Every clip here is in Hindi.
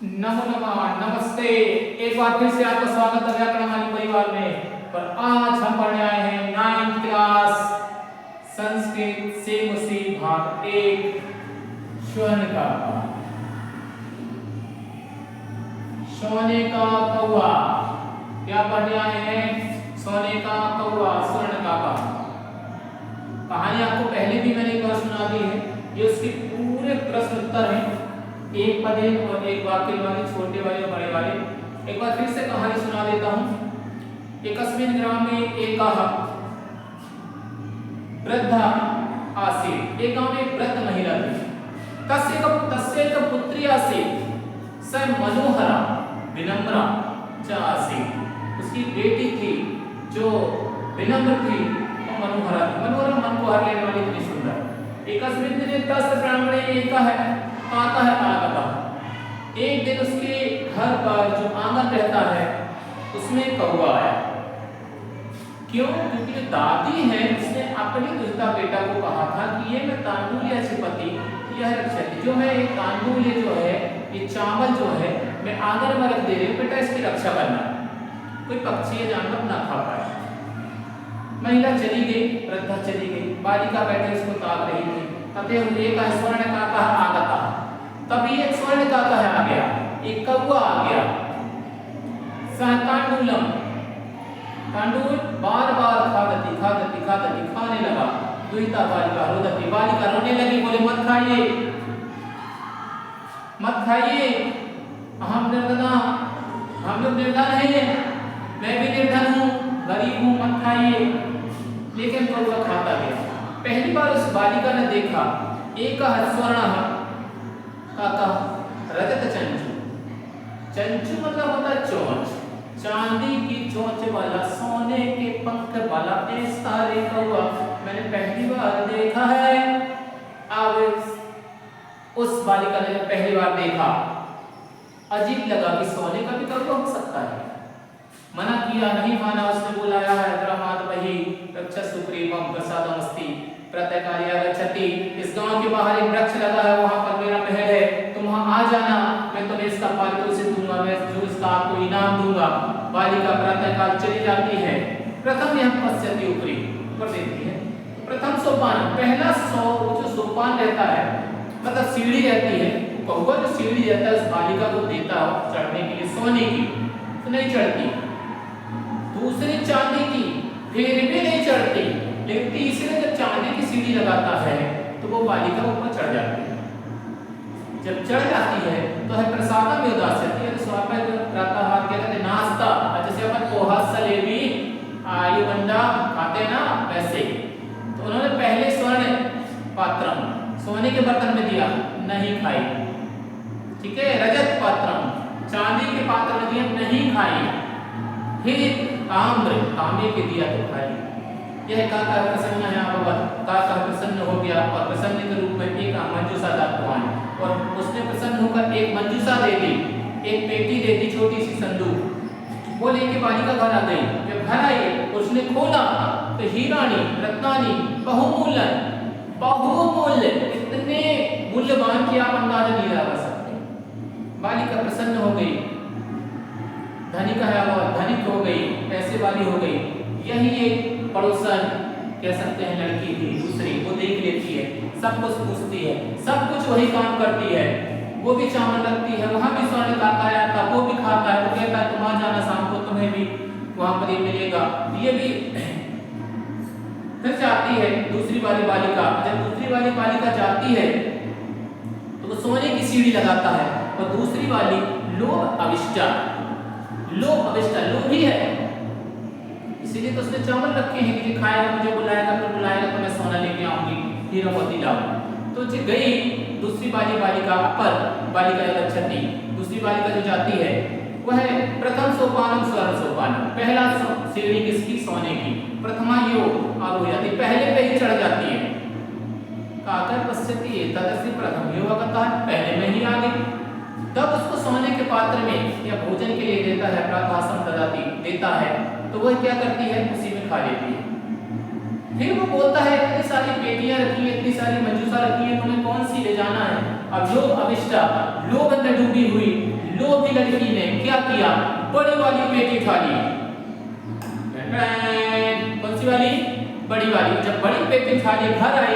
नमो नमः, नमस्ते। एक बार फिर से आपका स्वागत है व्याकरण वाली परिवार में। पर आज हम पढ़ने आए हैं 9th क्लास संस्कृत से मुसी भाग 1 स्वर्ण का सोने का कौवा। क्या पढ़ने आए हैं? सोने का कौवा, स्वर्ण का कहानी आपको पहले भी मैंने एक बार सुना दी है। ये उसके पूरे प्रश्न उत्तर हैं, एक पद और एक वाक्य वाले, छोटे वाले और बड़े वाले। एक बार फिर से कहानी सुना देता हूं। एकस्मिन् ग्रामे एकः वृद्धा आसीत्। एक गांव में एक वृद्ध महिला थी। तस्य पुत्री आसीत् स मनोहरा विनम्रा च आसीत्। उसकी बेटी थी जो विनम्र थी और मनोहरा थी। मनोहरा मन को हर लेने वाली, इतनी सुंदर। एकस्मिन् दिने तस्य प्रांगणे एकः आता है आगता। एक दिन उसके घर पर जो आंगन रहता है उसमें कौवा आया। क्यों? क्योंकि जो दादी है उसने अपनी दुष्टा बेटा को कहा था कि ये मैं तांडुल या छिपति यह रक्षती, जो मैं एक तांडुल जो है, ये चावल जो है मैं आंगन में रख दे रही हूँ, बेटा इसकी रक्षा करना, कोई पक्षी या जानवर ना खा पाए। महिला चली गई, वृद्धा चली गई, बालिका बैठे उसको ताक रही थी। तब एक स्वर्ण काका आगता। तभी एक स्वर्ण काका आ गया, एक कौवा आ गया। तांडुलम, तांडुल बार बार खादती खाने लगा। दुहिता बालिका रोदती, बालिका रोने लगी, बोले मत खाइए मत खाइए, हम निर्धना, हम लोग निर्धन हैं, मैं भी निर्धन हूँ, गरीब हूँ, मत खाइए। लेकिन कौवा खाता गया। पहली बार उस बालिका ने देखा एक स्वर्ण काका रजत चंचू। चंचू मतलब होता है चोंच, चांदी की चोंच वाला, सोने के पंख वाला ऐसा रे कौवा मैंने पहली बार देखा है। अब उस बालिका ने पहली बार देखा, अजीब लगा कि सोने का भी कौवा हो सकता है। मना किया, नहीं माना। उसने बुलाया है द्रमाद वही रक्षा सुग्रीवम प्रसादमस्ति प्रत्यकार्य आगच्छति। इस गांव के बाहर एक वृक्ष लगा है, वहां पर मेरा महल है, तुम वहां आ जाना, मैं तुम्हें इसका पारितोषिक दूंगा, मैं जो इसका आपको इनाम दूंगा। बालिका प्रातःकाल चली जाती है। प्रथम यह पश्यति ऊपरी, ऊपर देखती है। प्रथम सोपान, पहला जो सोपान रहता है मतलब सीढ़ी रहती है, कौवा जो सीढ़ी रहता है उस बालिका को देता हो चढ़ने के लिए, सोने की तो नहीं चढ़ती। दूसरी चांदी की, फिर भी नहीं चढ़ती। लेकिन तीसरे जब चांदी की सीढ़ी लगाता है तो वो बालिका ऊपर चढ़ जाती है। जब चढ़ जाती है तो है प्रसादम में उदास्यति, है स्वागत प्रातःहार क्या कहते हैं, नाश्ता। जैसे अपन पोहा सलेबी आलू बंडा खाते ना, वैसे। तो उन्होंने पहले स्वर्ण पात्रम, सोने के बर्तन में दिया, नहीं खाई। ठीक है। रजत पात्रम, चांदी के पात्र में दिया, नहीं खाई। फिर ताम्र, तांबे के दिया तो खाई। यह काका प्रसन्न है भगवत, काका प्रसन्न हो गया और प्रसन्न के रूप में एक मंजूषा दान, और उसने प्रसन्न होकर एक मंजूषा दे दी, एक पेटी दे दी, छोटी सी संदूक। वो लेके बालिका घर आ गई। जब घर आई उसने खोला तो हीरानी रत्नानी बहुमूल्य, इतने मूल्यवान कि आप अंदाजा नहीं लगा सकते। बालिका प्रसन्न हो गई, धनिक है वो, धनिक हो गई, पैसे वाली हो गई। यही एक पड़ोसन कह सकते हैं लड़की थी दूसरी, वो देख लेती है, सब कुछ पूछती है, सब कुछ वही काम करती है। वो भी चावल रखती है, वहां भी स्वर्ण काका आया था, वो भी खाता है, वो कहता है तुम आ जाना शाम को, तुम्हें भी वहां पर ये मिलेगा। ये भी फिर जाती है दूसरी वाली बालिका। जब दूसरी वाली बालिका जाती है तो वो सोने की सीढ़ी लगाता है, और दूसरी वाली लोभ अविष्टा, लोभी है, इसीलिए तो उसने चावल रखे हैं कि खाएगा, मुझे बुलाएगा, फिर बुलाएगा तो मैं सोना लेके आऊंगी, हीरामोती लाऊं। तो जो गई दूसरी वाली बालिका पर, बालिका गच्छति, दूसरी बालिका जो जाती है वह प्रथम सोपानम स्वर्ण सोपानम, पहला सीढ़ी किसकी, सोने की। प्रथमा यो आरोहति, पहले पे ही चढ़ जाती है। काकर पश्यति एतदसि प्रथम यो अगता, पहले में ही आ गई। तब उसको सोने के पात्र में या भोजन के लिए देता है, प्रातःसम ददाति, देता है, तो वह क्या करती है, उसी में खा लेती है। फिर वो बोलता है इतनी सारी पेटियां रखी है, इतनी सारी मंजूषा रखी है, तुम्हें कौन सी ले जाना है, अब लोभ अभिष्टा, लोभ में डूबी हुई लोभी लड़की ने क्या किया, बड़ी वाली पेटी उठा ली। कौन सी वाली, बड़ी वाली। जब बड़ी पेटी उठा ली, घर आई,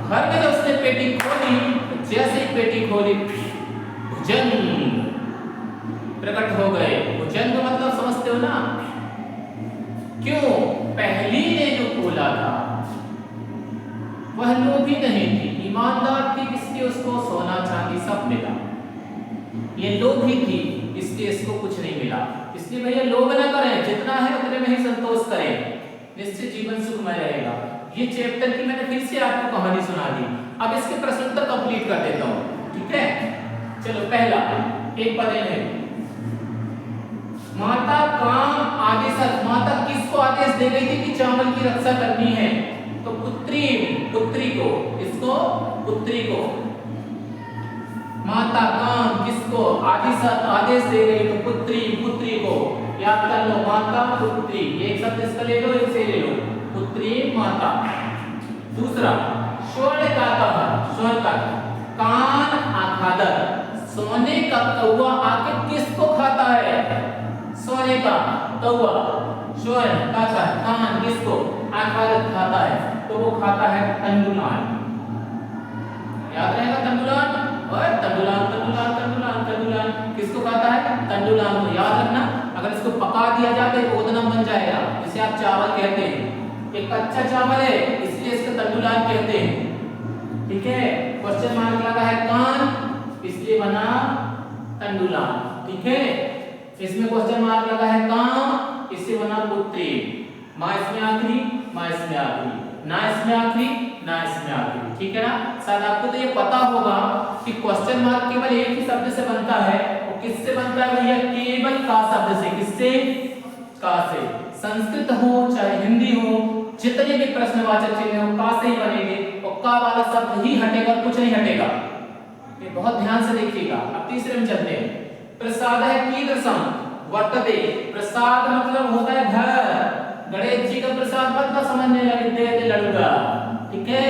घर में जब उसने पेटी खोली, जैसे ही पेटी खोली भुजंग प्रकट हो गए। भुजंग मतलब समझते हो ना, क्यों, पहली ने जो खोला था वह लोभी नहीं थी, ईमानदार थी, इसलिए उसको सोना चांदी सब मिला। ये लोभी थी, इसलिए इसको कुछ नहीं मिला। इसलिए भैया लोभ ना करें, जितना है उतने में ही संतोष करें, निश्चित जीवन सुखमय रहेगा। ये चैप्टर की मैंने फिर से आपको कहानी सुना दी। अब इसके प्रश्न उत्तर कंप्लीट कर देता हूँ, ठीक है। चलो पहला एक पद है, माता काम आदेश, माता किसको आदेश दे गई थी कि चावल की रक्षा करनी है, तो पुत्री, पुत्री को, इसको पुत्री को। माता काम किसको आदेश दे गई, तो पुत्री, पुत्री को। याद कर लो, माता पुत्री, एक शब्द इसका ले लो, एक से ले लो, पुत्री माता। दूसरा स्वर्ण का कहा, स्वर्ण का कान आखादर, सोने का कौवा आके किसको खाता है, सोने का कौवा, स्वर्ण का कान किसको आखादर खाता है, तो वो खाता है तंडुलान। याद रहेगा तंडुलान, और तंडुलान तंडुलान तंडुलान तंडुलान किसको खाता है, तंडुलान को। याद रखना, अगर इसको पका दिया जाए तो ओदनम बन जाएगा, जिसे आप चावल कहते हैं। एक कच्चा चावल है इसलिए इसको तंडुलान कहते हैं, ठीक है। क्वेश्चन मार्क लगा है कान, इसलिए बना तंडुलान, ठीक है। इसमें क्वेश्चन मार्क लगा है काम, इससे बना पुत्री। माँ इसमें आखिरी, माँ इसमें आखिरी, ना इसमें आखिरी, ना इसमें आखिरी, ठीक है ना। शायद आपको तो ये पता होगा कि क्वेश्चन मार्क केवल एक ही शब्द से बनता है, और किससे बनता है भैया, केवल का शब्द से। किससे, का से। संस्कृत हो चाहे हिंदी हो, जितने भी प्रश्नवाचक चिन्ह हो का से ही बनेंगे, और का वाला शब्द ही हटेगा, कुछ नहीं हटेगा। ये बहुत ध्यान से देखिएगा। अब तीसरे में चलते हैं, प्रसाद है कीदृशम वर्तते, प्रसाद मतलब होता है घर। गणेश जी का प्रसाद मतलब समझने लगे, दे लड़ूंगा, ठीक है।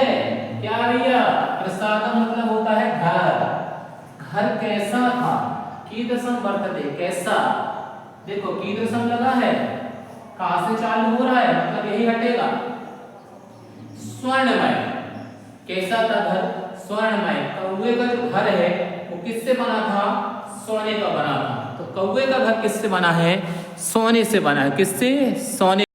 क्या भैया, प्रसाद मतलब होता है घर। घर कैसा था, कीदृशम वर्तते, कैसा। देखो कीदृशम लगा है, कहां से चालू हो रहा है, मतलब यही हटेगा। स्वर्णमय, कैसा था घर, स्वर्णमय। कौवे का जो घर है वो किससे बना था, सोने का बना था। तो कौवे का घर किससे बना है, सोने से बना है। किससे, सोने।